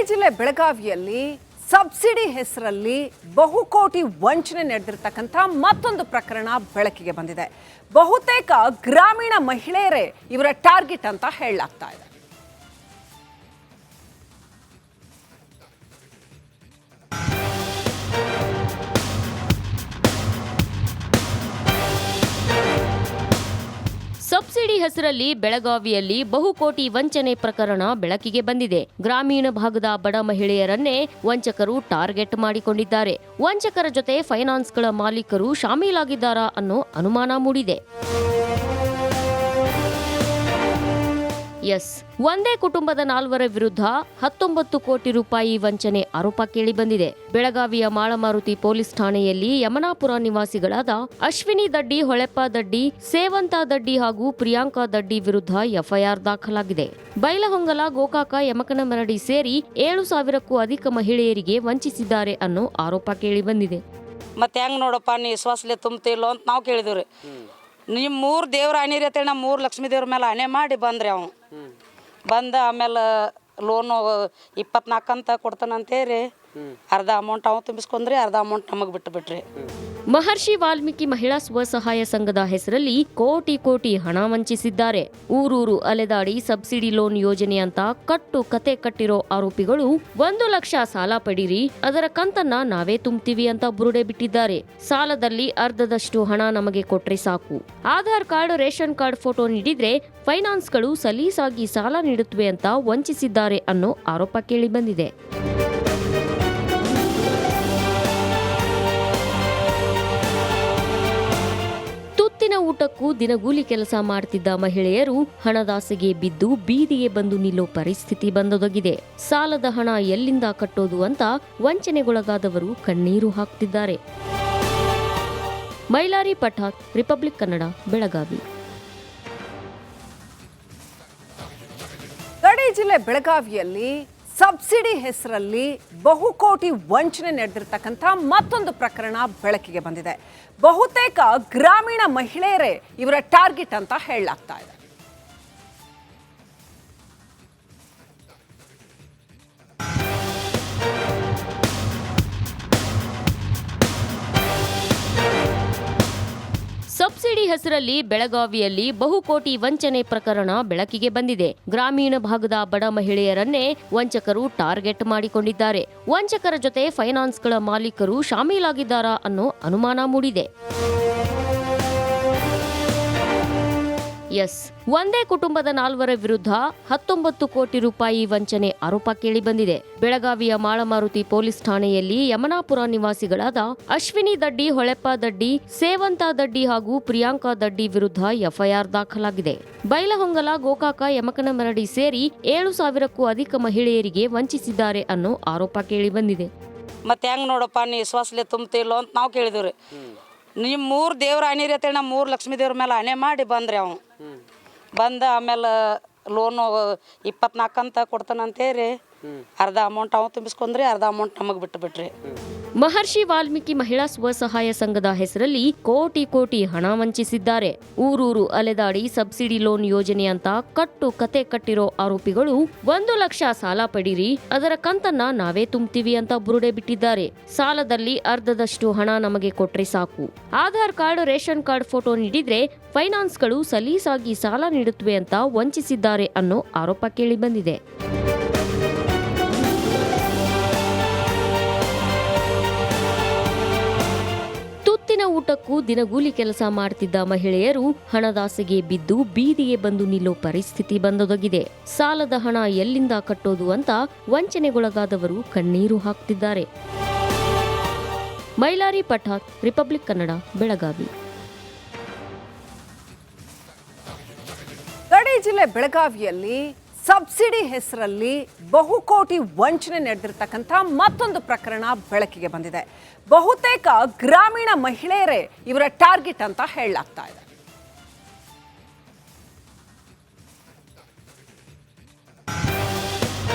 ಜಿಲ್ಲೆ ಬೆಳಗಾವಿಯಲ್ಲಿ ಸಬ್ಸಿಡಿ ಹೆಸರಲ್ಲಿ ಬಹುಕೋಟಿ ವಂಚನೆ ನಡೆದಿರತಕ್ಕಂಥ ಮತ್ತೊಂದು ಪ್ರಕರಣ ಬೆಳಕಿಗೆ ಬಂದಿದೆ. ಬಹುತೇಕ ಗ್ರಾಮೀಣ ಮಹಿಳೆಯರೇ ಇವರ ಟಾರ್ಗೆಟ್ ಅಂತ ಹೇಳಲಾಗ್ತಾ ಇದೆ. ಸಬ್ಸಿಡಿ ಹೆಸರಲ್ಲಿ ಬೆಳಗಾವಿಯಲ್ಲಿ ಬಹುಕೋಟಿ ವಂಚನೆ ಪ್ರಕರಣ ಬೆಳಕಿಗೆ ಬಂದಿದೆ. ಗ್ರಾಮೀಣ ಭಾಗದ ಬಡ ಮಹಿಳೆಯರನ್ನೇ ವಂಚಕರು ಟಾರ್ಗೆಟ್ ಮಾಡಿಕೊಂಡಿದ್ದಾರೆ. ವಂಚಕರ ಜೊತೆ ಫೈನಾನ್ಸ್ಗಳ ಮಾಲೀಕರು ಶಾಮೀಲಾಗಿದ್ದಾರಾ ಅನ್ನೋ ಅನುಮಾನ ಮೂಡಿದೆ. ಒಂದೇ ಕುಟುಂಬದ 4 ವಿರುದ್ಧ 19 ಕೋಟಿ ರೂಪಾಯಿ ವಂಚನೆ ಆರೋಪ ಕೇಳಿಬಂದಿದೆ. ಬೆಳಗಾವಿಯ ಮಾಳಮಾರುತಿ ಪೊಲೀಸ್ ಠಾಣೆಯಲ್ಲಿ ಯಮನಾಪುರ ನಿವಾಸಿಗಳಾದ ಅಶ್ವಿನಿ ದಡ್ಡಿ, ಹೊಳೆಪ್ಪ ದಡ್ಡಿ, ಸೇವಂತಾ ದಡ್ಡಿ ಹಾಗೂ ಪ್ರಿಯಾಂಕಾ ದಡ್ಡಿ ವಿರುದ್ಧ ಎಫ್ಐಆರ್ ದಾಖಲಾಗಿದೆ. ಬೈಲಹೊಂಗಲ, ಗೋಕಾಕ, ಯಮಕನಮರಡಿ ಸೇರಿ 7,000ಕ್ಕೂ ಅಧಿಕ ಮಹಿಳೆಯರಿಗೆ ವಂಚಿಸಿದ್ದಾರೆ ಅನ್ನೋ ಆರೋಪ ಕೇಳಿಬಂದಿದೆ. ಮತ್ತೆ ಹೆಂಗ್ ನೋಡಪ್ಪ ನೀ ವಿಶ್ವಾಸಲೆ ತುಂಬ್ತಿಲ್ಲೋ ಅಂತ ನಾವು ಕೇಳಿದ್ರಿ. ನಿಮ್ಮ 3 ದೇವ್ರ ಆಣಿರಿ ಅಂತೇಳಿ ನಾವು 3 ಲಕ್ಷ್ಮೀ ದೇವ್ರ ಮೇಲೆ ಆಣೆ ಮಾಡಿ ಬಂದ್ರಿ. ಅವ್ನು ಬಂದ ಆಮೇಲೆ ಲೋನು 24 ಅಂತ ಕೊಡ್ತಾನಂತೇಳಿ ಅರ್ಧ ಅಮೌಂಟ್ ಅವ ತುಂಬಿಸ್ಕೊಂಡ್ರಿ, ಅರ್ಧ ಅಮೌಂಟ್ ನಮಗೆ ಬಿಟ್ರಿ. ಮಹರ್ಷಿ ವಾಲ್ಮೀಕಿ ಮಹಿಳಾ ಸ್ವಸಹಾಯ ಸಂಘದ ಹೆಸರಲ್ಲಿ ಕೋಟಿ ಹಣ ವಂಚಿಸಿದ್ದಾರೆ. ಊರೂರು ಅಲೆದಾಡಿ ಸಬ್ಸಿಡಿ ಲೋನ್ ಯೋಜನೆ ಅಂತ ಕತೆ ಕಟ್ಟಿರೋ ಆರೋಪಿಗಳು 1 ಲಕ್ಷ ಸಾಲ ಪಡೀರಿ, ಅದರ ಕಂತನ್ನ ನಾವೇ ತುಂಬ್ತೀವಿ ಅಂತ ಬುರುಡೆ ಬಿಟ್ಟಿದ್ದಾರೆ. ಸಾಲದಲ್ಲಿ ಅರ್ಧದಷ್ಟು ಹಣ ನಮಗೆ ಕೊಟ್ರೆ ಸಾಕು, Aadhaar card, ration card photo ನೀಡಿದ್ರೆ ಫೈನಾನ್ಸ್ಗಳು ಸಲೀಸಾಗಿ ಸಾಲ ನೀಡುತ್ತವೆ ಅಂತ ವಂಚಿಸಿದ್ದಾರೆ ಅನ್ನೋ ಆರೋಪ ಕೇಳಿಬಂದಿದೆ. ಊಟಕ್ಕೂ ದಿನಗೂಲಿ ಕೆಲಸ ಮಾಡ್ತಿದ್ದ ಮಹಿಳೆಯರು ಹಣದಾಸೆಗೆ ಬಿದ್ದು ಬೀದಿಗೆ ಬಂದು ನಿಲ್ಲೋ ಪರಿಸ್ಥಿತಿ ಬಂದೊದಗಿದೆ. ಸಾಲದ ಹಣ ಎಲ್ಲಿಂದ ಕಟ್ಟೋದು ಅಂತ ವಂಚನೆಗೊಳಗಾದವರು ಕಣ್ಣೀರು ಹಾಕ್ತಿದ್ದಾರೆ. ಮೈಲಾರಿ ಪಠಾಣ್, ರಿಪಬ್ಲಿಕ್ ಕನ್ನಡ, ಬೆಳಗಾವಿ. ಗಡಿ ಜಿಲ್ಲೆ ಬೆಳಗಾವಿಯಲ್ಲಿ ಸಬ್ಸಿಡಿ ಹೆಸರಲ್ಲಿ ಬಹುಕೋಟಿ ವಂಚನೆ ನಡೆದಿರತಕ್ಕಂಥ ಮತ್ತೊಂದು ಪ್ರಕರಣ ಬೆಳಕಿಗೆ ಬಂದಿದೆ. ಬಹುತೇಕ ಗ್ರಾಮೀಣ ಮಹಿಳೆಯರೇ ಇವರ ಟಾರ್ಗೆಟ್ ಅಂತ ಹೇಳಲಾಗ್ತಾ ಇದೆ. ಸಬ್ಸಿಡಿ ಹೆಸರಲ್ಲಿ ಬೆಳಗಾವಿಯಲ್ಲಿ ಬಹುಕೋಟಿ ವಂಚನೆ ಪ್ರಕರಣ ಬೆಳಕಿಗೆ ಬಂದಿದೆ. ಗ್ರಾಮೀಣ ಭಾಗದ ಬಡ ಮಹಿಳೆಯರನ್ನೇ ವಂಚಕರು ಟಾರ್ಗೆಟ್ ಮಾಡಿಕೊಂಡಿದ್ದಾರೆ. ವಂಚಕರ ಜೊತೆ ಫೈನಾನ್ಸ್ಗಳ ಮಾಲೀಕರು ಶಾಮೀಲಾಗಿದ್ದಾರಾ ಅನ್ನೋ ಅನುಮಾನ ಮೂಡಿದೆ. ಒಂದೇ ಕುಟುಂಬದ 4 ವಿರುದ್ಧ 19 ಕೋಟಿ ರೂಪಾಯಿ ವಂಚನೆ ಆರೋಪ ಕೇಳಿಬಂದಿದೆ. ಬೆಳಗಾವಿಯ ಮಾಳಮಾರುತಿ ಪೊಲೀಸ್ ಠಾಣೆಯಲ್ಲಿ ಯಮನಾಪುರ ನಿವಾಸಿಗಳಾದ ಅಶ್ವಿನಿ ದಡ್ಡಿ, ಹೊಳೆಪ್ಪ ದಡ್ಡಿ, ಸೇವಂತಾ ದಡ್ಡಿ ಹಾಗೂ ಪ್ರಿಯಾಂಕಾ ದಡ್ಡಿ ವಿರುದ್ಧ ಎಫ್ಐಆರ್ ದಾಖಲಾಗಿದೆ. ಬೈಲಹೊಂಗಲ, ಗೋಕಾಕ, ಯಮಕನಮರಡಿ ಸೇರಿ 7,000ಕ್ಕೂ ಅಧಿಕ ಮಹಿಳೆಯರಿಗೆ ವಂಚಿಸಿದ್ದಾರೆ ಅನ್ನೋ ಆರೋಪ ಕೇಳಿಬಂದಿದೆ. ಮತ್ತೆ ಹೆಂಗ್ ನೋಡಪ್ಪ ನೀ ವಿಶ್ವಾಸಲೆ ತುಂಬ್ತಿಲ್ಲೋ ಅಂತ ನಾವು ಕೇಳಿದ್ರಿ. ನಿಮ್ಮ 3 ದೇವ್ರ ಆಣಿರಿ ಅಂತೇಳಿ ನಾವು 3 ಲಕ್ಷ್ಮೀ ದೇವ್ರ ಮೇಲೆ ಆಣೆ ಮಾಡಿ ಬಂದ್ರಿ. ಅವ್ನು ಬಂದ ಆಮೇಲೆ ಲೋನು 24 ಅಂತ ಕೊಡ್ತಾನಂತೇಳಿ ಅರ್ಧ ಅಮೌಂಟ್ ಅವ ತುಂಬಿಸ್ಕೊಂಡ್ರಿ, ಅರ್ಧ ಅಮೌಂಟ್ ನಮಗೆ ಬಿಟ್ರಿ. ಮಹರ್ಷಿ ವಾಲ್ಮೀಕಿ ಮಹಿಳಾ ಸ್ವಸಹಾಯ ಸಂಘದ ಹೆಸರಲ್ಲಿ ಕೋಟಿ ಹಣ ವಂಚಿಸಿದ್ದಾರೆ. ಊರೂರು ಅಲೆದಾಡಿ ಸಬ್ಸಿಡಿ ಲೋನ್ ಯೋಜನೆ ಅಂತ ಕತೆ ಕಟ್ಟಿರೋ ಆರೋಪಿಗಳು 1 ಲಕ್ಷ ಸಾಲ ಪಡೀರಿ, ಅದರ ಕಂತನ್ನ ನಾವೇ ತುಂಬ್ತೀವಿ ಅಂತ ಬುರುಡೆ ಬಿಟ್ಟಿದ್ದಾರೆ. ಸಾಲದಲ್ಲಿ ಅರ್ಧದಷ್ಟು ಹಣ ನಮಗೆ ಕೊಟ್ರೆ ಸಾಕು, Aadhaar card, ration card photo ನೀಡಿದ್ರೆ ಫೈನಾನ್ಸ್ಗಳು ಸಲೀಸಾಗಿ ಸಾಲ ನೀಡುತ್ತವೆ ಅಂತ ವಂಚಿಸಿದ್ದಾರೆ ಅನ್ನೋ ಆರೋಪ ಕೇಳಿಬಂದಿದೆ. ಊಟಕ್ಕೂ ದಿನಗೂಲಿ ಕೆಲಸ ಮಾಡ್ತಿದ್ದ ಮಹಿಳೆಯರು ಹಣದಾಸೆಗೆ ಬಿದ್ದು ಬೀದಿಗೆ ಬಂದು ನಿಲ್ಲೋ ಪರಿಸ್ಥಿತಿ ಬಂದೊದಗಿದೆ. ಸಾಲದ ಹಣ ಎಲ್ಲಿಂದ ಕಟ್ಟೋದು ಅಂತ ವಂಚನೆಗೊಳಗಾದವರು ಕಣ್ಣೀರು ಹಾಕ್ತಿದ್ದಾರೆ. ಮೈಲಾರಿ ಪಠಾಣ್, ರಿಪಬ್ಲಿಕ್ ಕನ್ನಡ, ಬೆಳಗಾವಿ. ಗಡಿ ಜಿಲ್ಲೆ ಬೆಳಗಾವಿಯಲ್ಲಿ ಸಬ್ಸಿಡಿ ಹೆಸರಲ್ಲಿ ಬಹುಕೋಟಿ ವಂಚನೆ ನಡೆದಿರತಕ್ಕಂಥ ಮತ್ತೊಂದು ಪ್ರಕರಣ ಬೆಳಕಿಗೆ ಬಂದಿದೆ. ಬಹುತೇಕ ಗ್ರಾಮೀಣ ಮಹಿಳೆಯರೇ ಇವರ ಟಾರ್ಗೆಟ್ ಅಂತ ಹೇಳಲಾಗ್ತಾ ಇದೆ.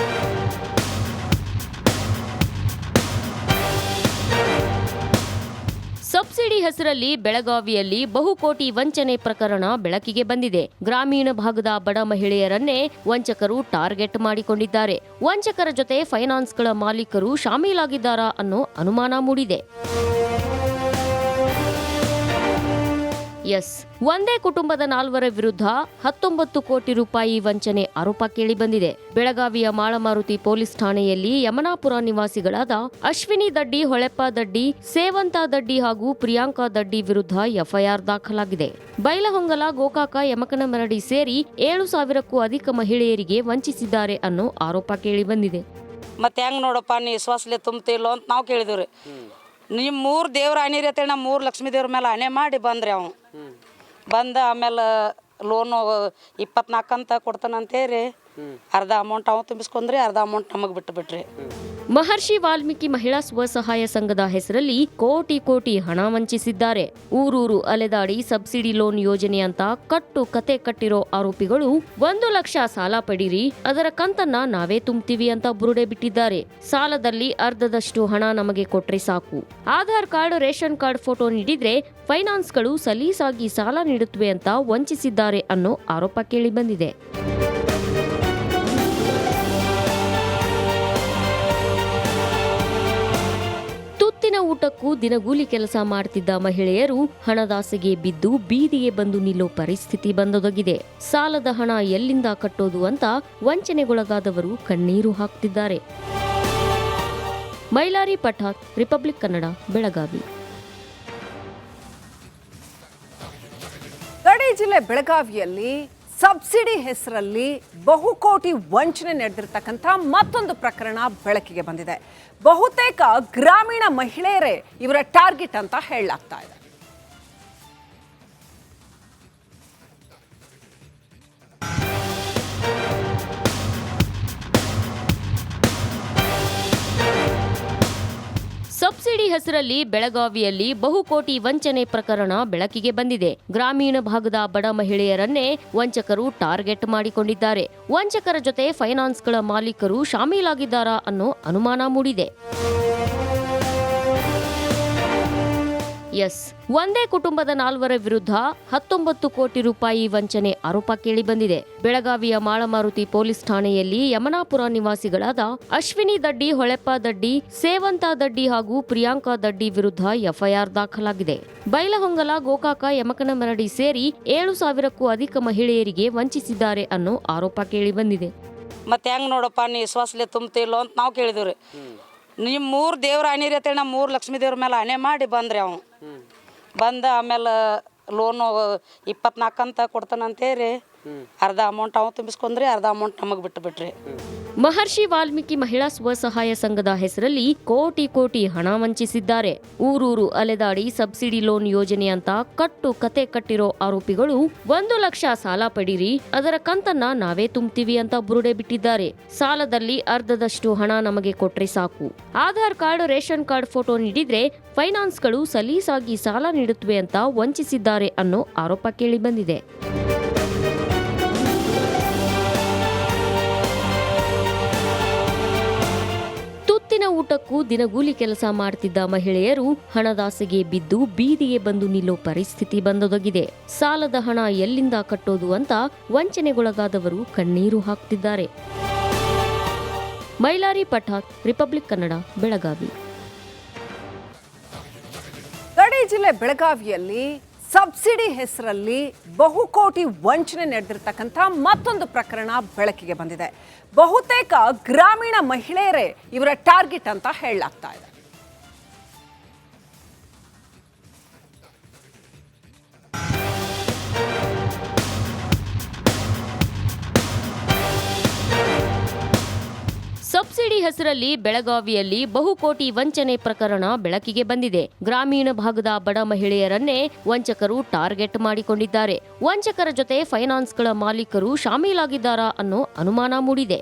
ಸಬ್ಸಿಡಿ ಸಬ್ಸಿಡಿ ಹೆಸರಲ್ಲಿ ಬೆಳಗಾವಿಯಲ್ಲಿ ಬಹುಕೋಟಿ ವಂಚನೆ ಪ್ರಕರಣ ಬೆಳಕಿಗೆ ಬಂದಿದೆ. ಗ್ರಾಮೀಣ ಭಾಗದ ಬಡ ಮಹಿಳೆಯರನ್ನೇ ವಂಚಕರು ಟಾರ್ಗೆಟ್ ಮಾಡಿಕೊಂಡಿದ್ದಾರೆ. ವಂಚಕರ ಜೊತೆ ಫೈನಾನ್ಸ್ಗಳ ಮಾಲೀಕರು ಶಾಮೀಲಾಗಿದ್ದಾರಾ ಅನ್ನೋ ಅನುಮಾನ ಮೂಡಿದೆ. ಒಂದೇ ಕುಟುಂಬದ 4 ವಿರುದ್ಧ 19 ಕೋಟಿ ರೂಪಾಯಿ ವಂಚನೆ ಆರೋಪ ಕೇಳಿಬಂದಿದೆ. ಬೆಳಗಾವಿಯ ಮಾಳಮಾರುತಿ ಪೊಲೀಸ್ ಠಾಣೆಯಲ್ಲಿ ಯಮನಾಪುರ ನಿವಾಸಿಗಳಾದ ಅಶ್ವಿನಿ ದಡ್ಡಿ, ಹೊಳೆಪ್ಪ ದಡ್ಡಿ, ಸೇವಂತಾ ದಡ್ಡಿ ಹಾಗೂ ಪ್ರಿಯಾಂಕಾ ದಡ್ಡಿ ವಿರುದ್ಧ ಎಫ್ಐಆರ್ ದಾಖಲಾಗಿದೆ. ಬೈಲಹೊಂಗಲ, ಗೋಕಾಕ, ಯಮಕನಮರಡಿ ಸೇರಿ 7,000ಕ್ಕೂ ಅಧಿಕ ಮಹಿಳೆಯರಿಗೆ ವಂಚಿಸಿದ್ದಾರೆ ಅನ್ನೋ ಆರೋಪ ಕೇಳಿಬಂದಿದೆ. ಮತ್ತೆ ಹೆಂಗ್ ನೋಡಪ್ಪ ನೀ ವಿಶ್ವಾಸಲೆ ತುಂಬ್ತಿಲ್ಲೋ ಅಂತ ನಾವು ಕೇಳಿದಿವ್ರಿ. ನಿಮ್ಮ 3 ದೇವ್ರ ಆನಿರಿ ಅಂತೇಳಿ ನಾವು 3 ಲಕ್ಷ್ಮೀ ದೇವ್ರ ಮೇಲೆ ಆನೆ ಮಾಡಿ ಬಂದ್ರಿ. ಅವ ಬಂದ ಆಮೇಲೆ ಲೋನು 24 ಅಂತ ಕೊಡ್ತಾನಂತೇಳಿ ಅರ್ಧ ಅಮೌಂಟ್ ಅವ ತುಂಬಿಸ್ಕೊಂಡ್ರಿ, ಅರ್ಧ ಅಮೌಂಟ್ ನಮಗೆ ಬಿಟ್ರಿ. ಮಹರ್ಷಿ ವಾಲ್ಮೀಕಿ ಮಹಿಳಾ ಸ್ವಸಹಾಯ ಸಂಘದ ಹೆಸರಲ್ಲಿ ಕೋಟಿ ಹಣ ವಂಚಿಸಿದ್ದಾರೆ. ಊರೂರು ಅಲೆದಾಡಿ ಸಬ್ಸಿಡಿ ಲೋನ್ ಯೋಜನೆ ಅಂತ ಕತೆ ಕಟ್ಟಿರೋ ಆರೋಪಿಗಳು 1 ಲಕ್ಷ ಸಾಲ ಪಡೀರಿ, ಅದರ ಕಂತನ್ನ ನಾವೇ ತುಂಬ್ತೀವಿ ಅಂತ ಬುರುಡೆ ಬಿಟ್ಟಿದ್ದಾರೆ. ಸಾಲದಲ್ಲಿ ಅರ್ಧದಷ್ಟು ಹಣ ನಮಗೆ ಕೊಟ್ರೆ ಸಾಕು, Aadhaar card, ration card photo ನೀಡಿದ್ರೆ ಫೈನಾನ್ಸ್ಗಳು ಸಲೀಸಾಗಿ ಸಾಲ ನೀಡುತ್ತವೆ ಅಂತ ವಂಚಿಸಿದ್ದಾರೆ ಅನ್ನೋ ಆರೋಪ ಕೇಳಿಬಂದಿದೆ. ತುತ್ತಿನ ಊಟಕ್ಕೂ ದಿನಗೂಲಿ ಕೆಲಸ ಮಾಡ್ತಿದ್ದ ಮಹಿಳೆಯರು ಹಣದಾಸೆಗೆ ಬಿದ್ದು ಬೀದಿಗೆ ಬಂದು ನಿಲ್ಲೋ ಪರಿಸ್ಥಿತಿ ಬಂದೊದಗಿದೆ. ಸಾಲದ ಹಣ ಎಲ್ಲಿಂದ ಕಟ್ಟೋದು ಅಂತ ವಂಚನೆಗೊಳಗಾದವರು ಕಣ್ಣೀರು ಹಾಕ್ತಿದ್ದಾರೆ. ಮೈಲಾರಿ ಪಠಾಣ್, ರಿಪಬ್ಲಿಕ್ ಕನ್ನಡ, ಬೆಳಗಾವಿ. ಗಡಿ ಜಿಲ್ಲೆ ಬೆಳಗಾವಿಯಲ್ಲಿ ಸಬ್ಸಿಡಿ ಹೆಸರಲ್ಲಿ ಬಹುಕೋಟಿ ವಂಚನೆ ನಡೆದಿರ್ತಕ್ಕಂಥ ಮತ್ತೊಂದು ಪ್ರಕರಣ ಬೆಳಕಿಗೆ ಬಂದಿದೆ. ಬಹುತೇಕ ಗ್ರಾಮೀಣ ಮಹಿಳೆಯರೇ ಇವರ ಟಾರ್ಗೆಟ್ ಅಂತ ಹೇಳಲಾಗ್ತಾ ಇದೆ. ಸಬ್ಸಿಡಿ ಹೆಸರಲ್ಲಿ ಬೆಳಗಾವಿಯಲ್ಲಿ ಬಹುಕೋಟಿ ವಂಚನೆ ಪ್ರಕರಣ ಬೆಳಕಿಗೆ ಬಂದಿದೆ. ಗ್ರಾಮೀಣ ಭಾಗದ ಬಡ ಮಹಿಳೆಯರನ್ನೇ ವಂಚಕರು ಟಾರ್ಗೆಟ್ ಮಾಡಿಕೊಂಡಿದ್ದಾರೆ. ವಂಚಕರ ಜೊತೆ ಫೈನಾನ್ಸ್ಗಳ ಮಾಲೀಕರು ಶಾಮೀಲಾಗಿದ್ದಾರಾ ಅನ್ನೋ ಅನುಮಾನ ಮೂಡಿದೆ. ಒಂದೇ ಕುಟುಂಬದ 4 ವಿರುದ್ಧ 19 ಕೋಟಿ ರೂಪಾಯಿ ವಂಚನೆ ಆರೋಪ ಕೇಳಿಬಂದಿದೆ. ಬೆಳಗಾವಿಯ ಮಾಳಮಾರುತಿ ಪೊಲೀಸ್ ಠಾಣೆಯಲ್ಲಿ ಯಮನಾಪುರ ನಿವಾಸಿಗಳಾದ ಅಶ್ವಿನಿ ದಡ್ಡಿ, ಹೊಳೆಪ್ಪ ದಡ್ಡಿ, ಸೇವಂತಾ ದಡ್ಡಿ ಹಾಗೂ ಪ್ರಿಯಾಂಕಾ ದಡ್ಡಿ ವಿರುದ್ಧ ಎಫ್ಐಆರ್ ದಾಖಲಾಗಿದೆ. ಬೈಲಹೊಂಗಲ, ಗೋಕಾಕ, ಯಮಕನಮರಡಿ ಸೇರಿ 7,000ಕ್ಕೂ ಅಧಿಕ ಮಹಿಳೆಯರಿಗೆ ವಂಚಿಸಿದ್ದಾರೆ ಅನ್ನೋ ಆರೋಪ ಕೇಳಿಬಂದಿದೆ. ಮತ್ತೆ ಹೆಂಗ್ ನೋಡಪ್ಪ ನೀ ವಿಶ್ವಾಸಲೆ ತುಂಬ್ತಿಲ್ಲೋ ಅಂತ ನಾವು ಕೇಳಿದಿವ್ರಿ. ನಿಮ್ಮ 3 ದೇವ್ರ ಆನಿರಿ ಅಂತೇಳಿ ನಾವು 3 ಲಕ್ಷ್ಮೀ ದೇವ್ರ ಮೇಲೆ ಆನೆ ಮಾಡಿ ಬಂದ್ರಿ. ಅವ ಬಂದ ಆಮೇಲೆ ಲೋನು 24 ಅಂತ ಕೊಡ್ತಾನಂತೇಳಿ ಅರ್ಧ ಅಮೌಂಟ್ ಅವ ತುಂಬಿಸ್ಕೊಂಡ್ರಿ, ಅರ್ಧ ಅಮೌಂಟ್ ನಮಗೆ ಬಿಟ್ರಿ. ಮಹರ್ಷಿ ವಾಲ್ಮೀಕಿ ಮಹಿಳಾ ಸ್ವಸಹಾಯ ಸಂಘದ ಹೆಸರಲ್ಲಿ ಕೋಟಿ ಹಣ ವಂಚಿಸಿದ್ದಾರೆ. ಊರೂರು ಅಲೆದಾಡಿ ಸಬ್ಸಿಡಿ ಲೋನ್ ಯೋಜನೆ ಅಂತ ಕತೆ ಕಟ್ಟಿರೋ ಆರೋಪಿಗಳು 1 ಲಕ್ಷ ಸಾಲ ಪಡೀರಿ, ಅದರ ಕಂತನ್ನ ನಾವೇ ತುಂಬ್ತೀವಿ ಅಂತ ಬುರುಡೆ ಬಿಟ್ಟಿದ್ದಾರೆ. ಸಾಲದಲ್ಲಿ ಅರ್ಧದಷ್ಟು ಹಣ ನಮಗೆ ಕೊಟ್ರೆ ಸಾಕು, Aadhaar card, ration card photo ನೀಡಿದ್ರೆ ಫೈನಾನ್ಸ್ಗಳು ಸಲೀಸಾಗಿ ಸಾಲ ನೀಡುತ್ತವೆ ಅಂತ ವಂಚಿಸಿದ್ದಾರೆ ಅನ್ನೋ ಆರೋಪ ಕೇಳಿಬಂದಿದೆ. ತುತ್ತಿನ ಊಟಕ್ಕೂ ದಿನಗೂಲಿ ಕೆಲಸ ಮಾಡ್ತಿದ್ದ ಮಹಿಳೆಯರು ಹಣದಾಸೆಗೆ ಬಿದ್ದು ಬೀದಿಗೆ ಬಂದು ನಿಲ್ಲೋ ಪರಿಸ್ಥಿತಿ ಬಂದೊದಗಿದೆ. ಸಾಲದ ಹಣ ಎಲ್ಲಿಂದ ಕಟ್ಟೋದು ಅಂತ ವಂಚನೆಗೊಳಗಾದವರು ಕಣ್ಣೀರು ಹಾಕ್ತಿದ್ದಾರೆ. ಮೈಲಾರಿ ಪಠಾಣ್, ರಿಪಬ್ಲಿಕ್ ಕನ್ನಡ, ಬೆಳಗಾವಿ. ಗಡಿ ಜಿಲ್ಲೆ ಬೆಳಗಾವಿಯಲ್ಲಿ ಸಬ್ಸಿಡಿ ಹೆಸರಲ್ಲಿ ಬಹುಕೋಟಿ ವಂಚನೆ ನಡೆದಿರ್ತಕ್ಕಂಥ ಮತ್ತೊಂದು ಪ್ರಕರಣ ಬೆಳಕಿಗೆ ಬಂದಿದೆ. ಬಹುತೇಕ ಗ್ರಾಮೀಣ ಮಹಿಳೆಯರೇ ಇವರ ಟಾರ್ಗೆಟ್ ಅಂತ ಹೇಳಲಾಗ್ತಾ ಇದೆ. ಸಬ್ಸಿಡಿ ಹೆಸರಲ್ಲಿ ಬೆಳಗಾವಿಯಲ್ಲಿ ಬಹುಕೋಟಿ ವಂಚನೆ ಪ್ರಕರಣ ಬೆಳಕಿಗೆ ಬಂದಿದೆ. ಗ್ರಾಮೀಣ ಭಾಗದ ಬಡ ಮಹಿಳೆಯರನ್ನೇ ವಂಚಕರು ಟಾರ್ಗೆಟ್ ಮಾಡಿಕೊಂಡಿದ್ದಾರೆ. ವಂಚಕರ ಜೊತೆ ಫೈನಾನ್ಸ್ಗಳ ಮಾಲೀಕರು ಶಾಮೀಲಾಗಿದ್ದಾರಾ ಅನ್ನೋ ಅನುಮಾನ ಮೂಡಿದೆ.